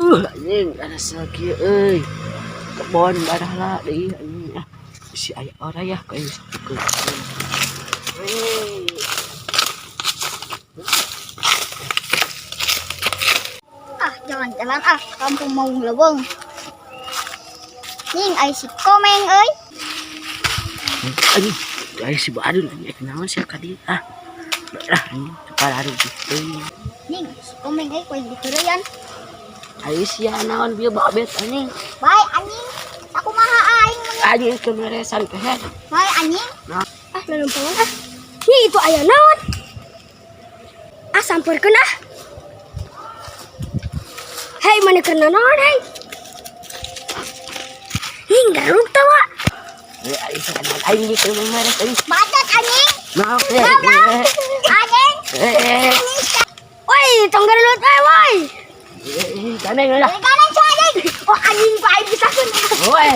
Anjing ada sakit kebon darah lah deui anjing si aya orang ya kayak gitu. Jalan-jalan kampung mau leuweung. Ning ai si komeng euy. Anjing ai si badun anjing naon sia ka dieu lah anjing kepala gitu. Ning si komeng euy koe dikeureuyan. Ai sia naon bieu babet anjing. Bae anjing. Sakumaha aing mun Anjing kemeresan teh. bae anjing. Leumpeuan Nih itu aya naon? Sampeurkeun Hei mana kena naon hei? Garuk tawa. Ai sanan aing gitu meres anjing. Badat anjing. Maaf Anjing. Woi, tonggar lut woi. Kaneng lah. Kanan si anjing. Oh anjing bae bisa kun. Woi.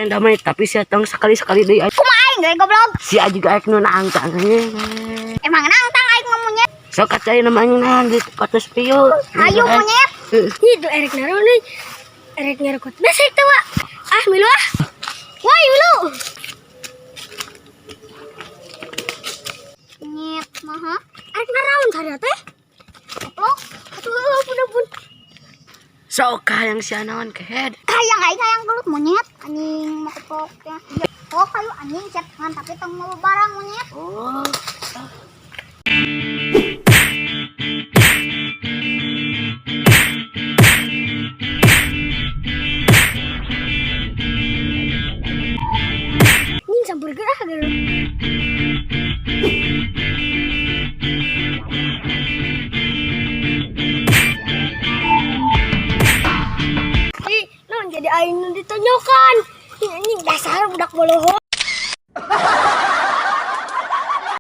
Damai tapi si tong sekali-sekali deui. Kumaha aing ge goblok. Si juga aek nu nangtang. Emang nantang aing mah monyet. Sok kacai namanya nang di kotos pieu. Ayo monyet. Itu erek naron nih. Erek ngerekot. Besek tawa. Milu Woi milu. Nyet mah. Erek naron sada teh. Goblok. Aduh pun. Sok yang si anaon kehead. Kayang aing kayang gelut monyet. Anjing mah pokoknya. Oh kayu anjing cet ngan tapi tong mau barang monyet. Oh. Ning sampur gerah geus. Jadi aing nu ditonyokan. Ini dasar budak boloho.